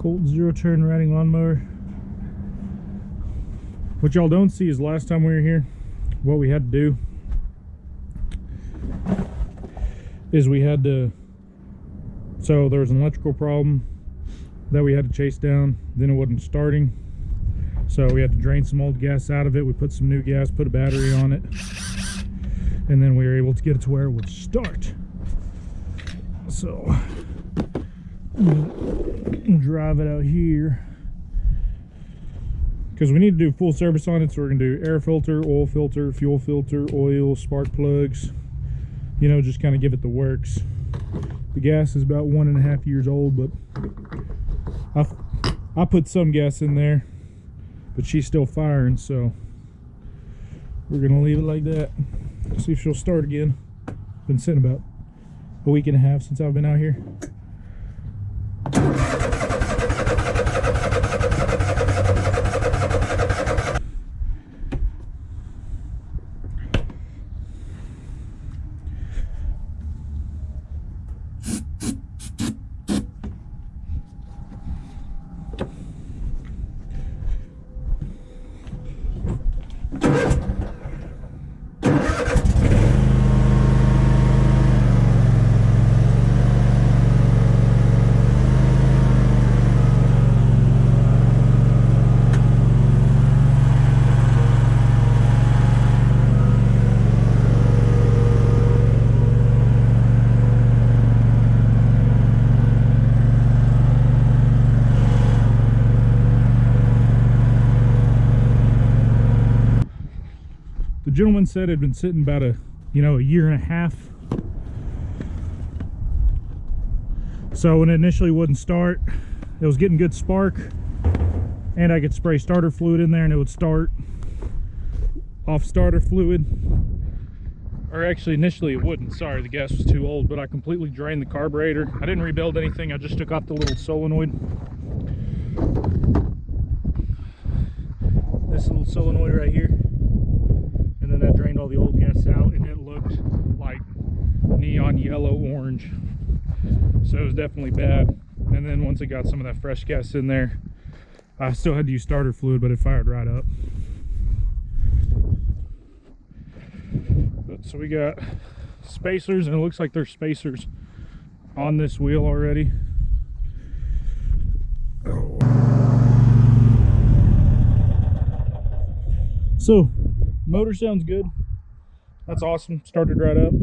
Colt zero-turn riding lawnmower. What y'all don't see is last time we were here, what we had to do is we had to, so there was an electrical problem that we had to chase down, then it wasn't starting, so we had to drain some old gas out of it. We put some new gas, put a battery on it, and then we were able to get it to where it would start. So we'll drive it out here because we need to do full service on it. So we're gonna do air filter, oil filter, fuel filter, oil, spark plugs, you know, just kind of give it the works. The gas is about 1.5 years old, but I put some gas in there, but she's still firing, so we're gonna leave it like that. See if she'll start again. Been sitting about a week and a half since I've been out here. The gentleman said it had been sitting about a year and a half. So when it initially wouldn't start, it was getting good spark, and I could spray starter fluid in there and it would start off starter fluid. Or actually initially it wouldn't, sorry, the gas was too old, but I completely drained the carburetor. I didn't rebuild anything, I just took off the little solenoid. This little solenoid right here. And then that drained all the old gas out, and it looked like neon yellow orange. So it was definitely bad. And then once it got some of that fresh gas in there, I still had to use starter fluid, but it fired right up. So we got spacers, and it looks like there's spacers on this wheel already. So motor sounds good. That's awesome. Started right up.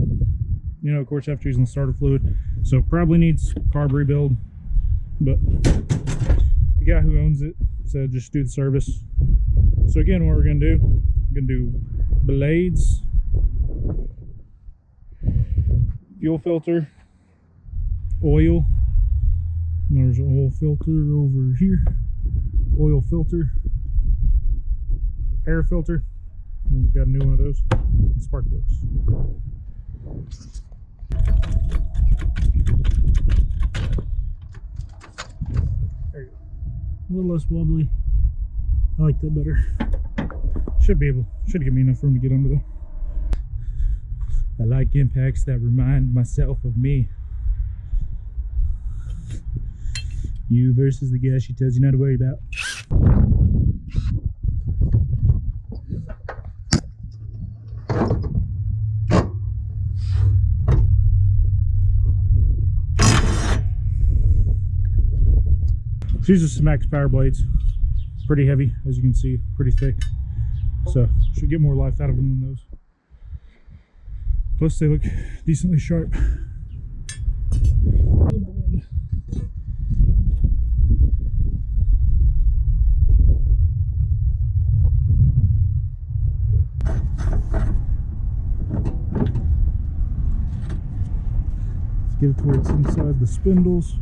You know, of course, after using the starter fluid, so probably needs carb rebuild. But the guy who owns it said just do the service. So again, what we're gonna do? We're gonna do blades, fuel filter, oil. There's an oil filter over here. Oil filter, air filter. And we've got a new one of those, and spark plugs. There you go. A little less wobbly. I like that better. Should give me enough room to get under there. I like impacts that remind myself of me. You versus the guy she tells you not to worry about. These are some max power blades. Pretty heavy, as you can see, pretty thick. So should get more life out of them than those. Plus they look decently sharp. Let's get it to where it's inside the spindles.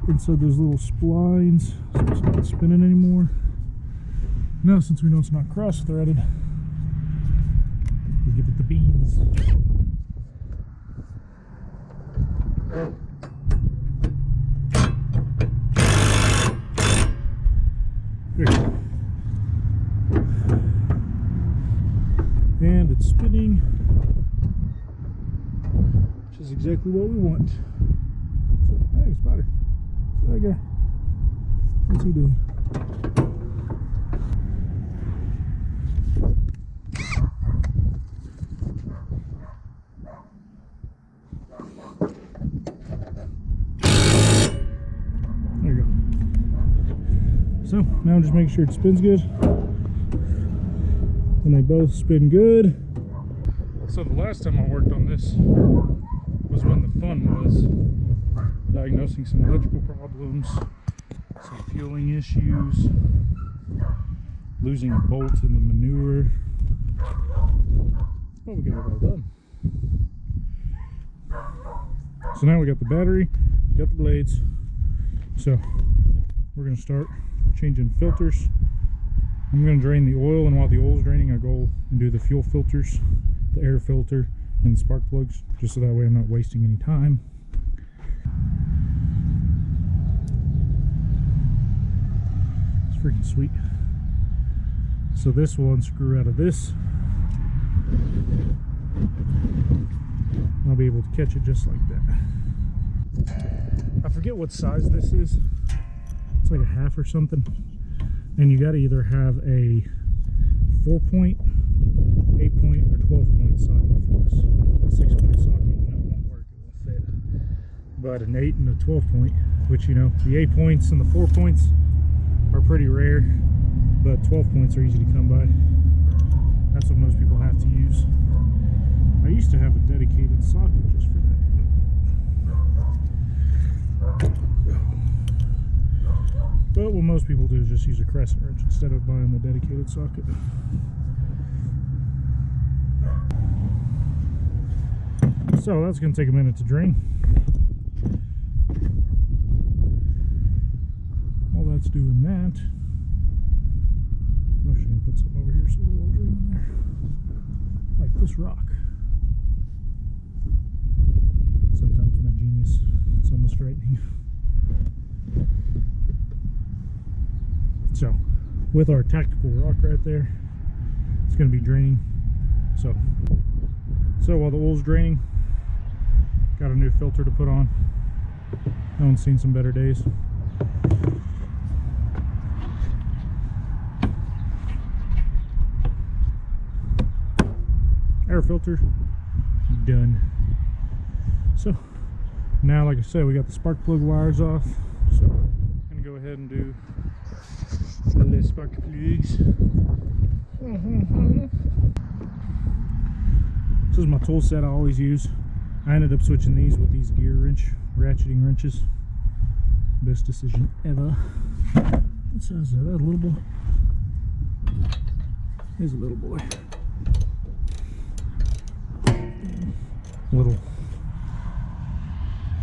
Inside those little splines, so it's not spinning anymore. Now, since we know it's not cross-threaded, we give it the beans. There you go. And it's spinning, which is exactly what we want. So, hey, spider. There you go. What's he doing? There you go. So now just make sure it spins good. And they both spin good. So the last time I worked on this was when the fun was diagnosing some electrical problems, some fueling issues, losing a bolt in the manure. Well, we got it all done. So now we got the battery, got the blades. So we're gonna start changing filters. I'm gonna drain the oil, and while the oil's draining, I go and do the fuel filters, the air filter, and the spark plugs, just so that way I'm not wasting any time. It's freaking sweet. So this will unscrew out of this. I'll be able to catch it just like that. I forget what size this is. It's like a half or something. And you got to either have a 4-point, 8-point, or 12-point socket for this. A 6-point socket, you know, won't work, it won't fit. But an 8 and a 12-point, which, you know, the 8 points and the 4 points are pretty rare, but 12 points are easy to come by. That's what most people have to use. I used to have a dedicated socket just for that. But what most people do is just use a crescent wrench instead of buying the dedicated socket. So that's going to take a minute to drain. While that's doing that, I'm actually going to put something over here so it'll all drain in there. Like this rock. Sometimes my genius, it's almost frightening. So, with our tactical rock right there, it's going to be draining. So while the oil's draining, got a new filter to put on. No one's seen some better days. Air filter, done. So now, like I said, we got the spark plug wires off. So I'm going to go ahead and do the spark plugs. This is my tool set I always use. I ended up switching these with these gear wrench, ratcheting wrenches. Best decision ever. What size is that? A little boy? Here's a little boy.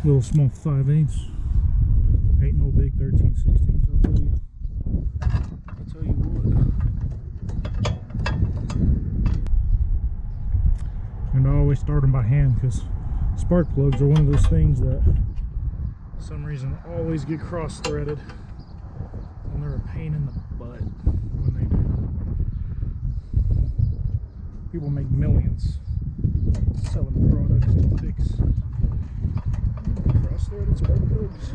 Little small 5/8. Ain't no big 13/16. I'll tell you what. And I always start them by hand because spark plugs are one of those things that for some reason always get cross-threaded, and they're a pain in the butt when they do. People make millions selling products to fix cross-threaded spark plugs.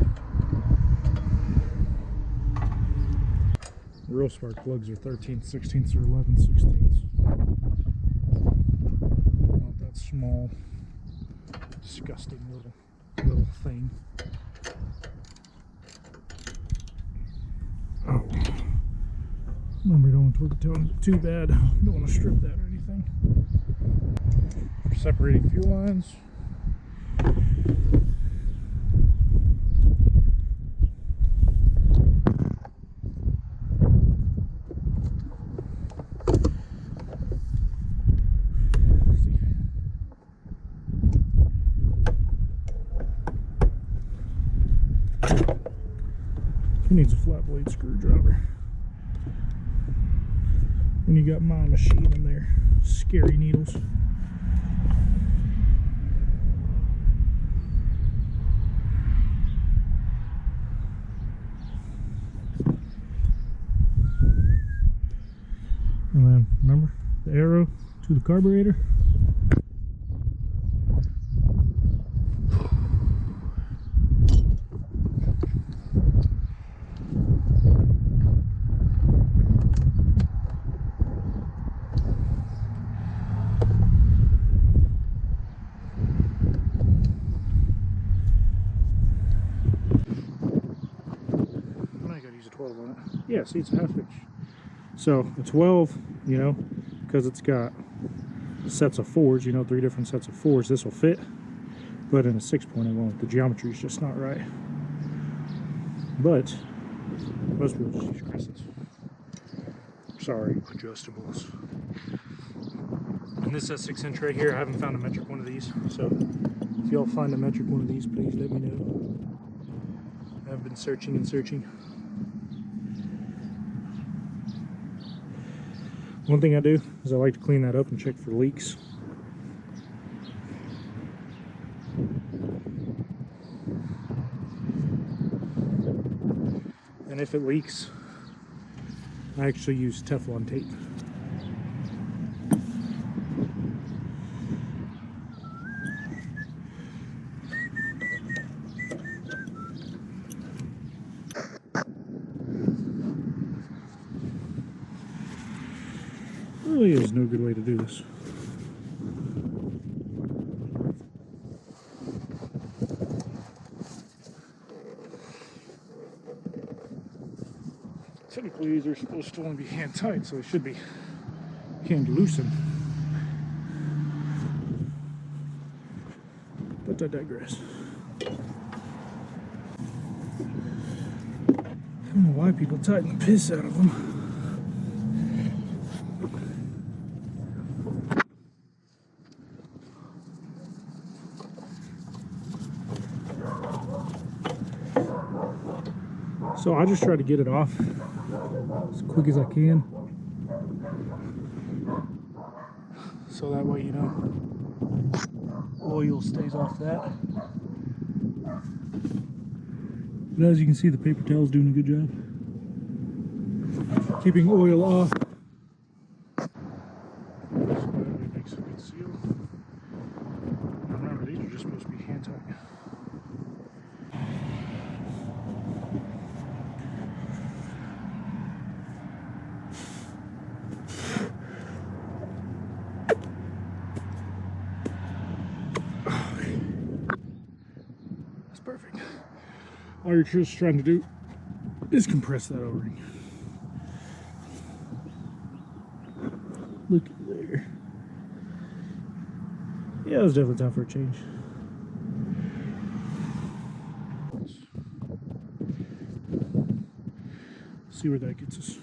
Real spark plugs are 13/16 or 11/16. Not that small, disgusting little thing. Oh, remember, don't want to torque it too bad. Don't want to strip that or anything. For separating fuel lines. He needs a flat blade screwdriver. And you got my machine in there. Scary needles. And then remember the arrow to the carburetor. 12 on it. Yeah, see, it's a half inch. So a 12, you know, because it's got sets of 4s, you know, 3 different sets of 4s, this will fit. But in a 6-point, it won't. The geometry is just not right. But most people just use crescents. Sorry, adjustables. And this is a 6-inch right here. I haven't found a metric one of these, so if y'all find a metric one of these, please let me know. I've been searching and searching. One thing I do is I like to clean that up and check for leaks. And if it leaks, I actually use Teflon tape. Really is no good way to do this. Typically these are supposed to only be hand tight, so they should be hand loosened. But I digress. I don't know why people tighten the piss out of them. So I just try to get it off as quick as I can, so that way, you know, oil stays off that. But as you can see, the paper towel is doing a good job keeping oil off. Makes a good seal. Remember, these are just supposed to be hand tight. Perfect. All you're just trying to do is compress that O-ring. Look there. Yeah, it was definitely time for a change. Let's see where that gets us.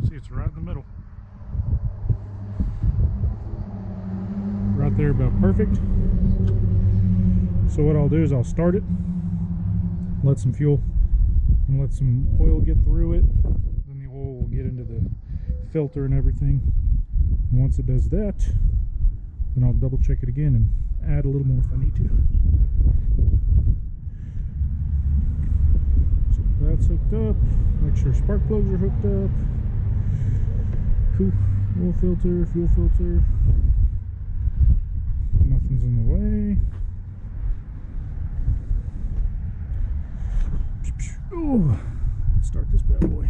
See, it's right in the middle. Right there, about perfect. So what I'll do is I'll start it, let some fuel and let some oil get through it. Then the oil will get into the filter and everything. And once it does that, then I'll double check it again and add a little more if I need to. So that's hooked up. Make sure spark plugs are hooked up. Cool. Oil filter, fuel filter. Nothing's in the way. Oh, let's start this bad boy.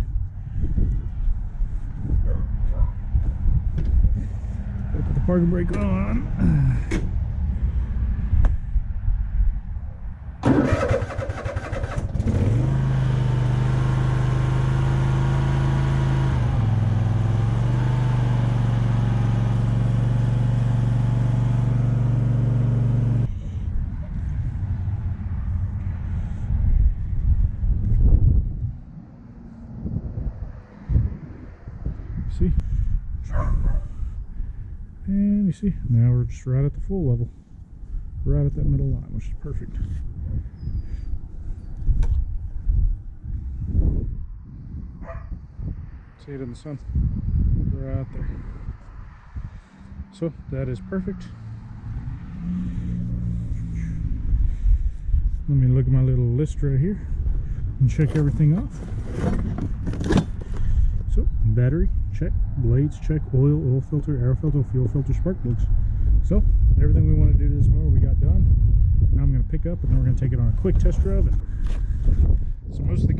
Gotta put the parking brake on. See? And you see, now we're just right at the full level. Right at that middle line, which is perfect. See it in the sun? Right there. So that is perfect. Let me look at my little list right here and check everything off. So Battery, check. Blades, check. Oil filter, air filter, fuel filter, spark plugs. So everything we want to do to this mower we got done. Now I'm going to pick up and then we're going to take it on a quick test drive. So most of the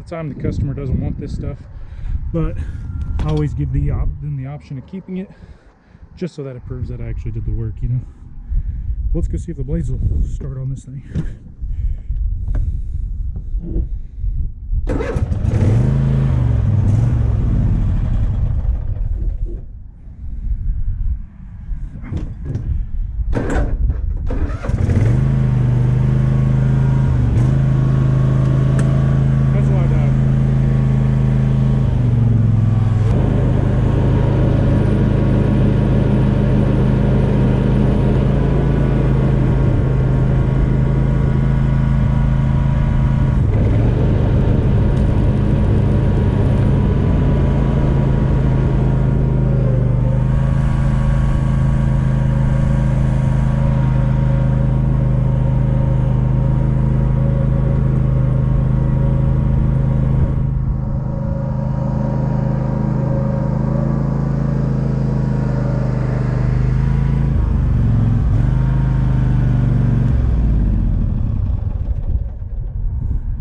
time the customer doesn't want this stuff, but I always give them the option of keeping it, just so that it proves that I actually did the work, you know. Let's go see if the blades will start on this thing.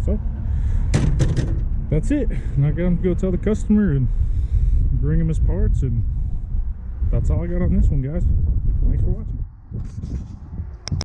So that's it. Now I got to go tell the customer and bring him his parts, and that's all I got on this one, guys. Thanks for watching.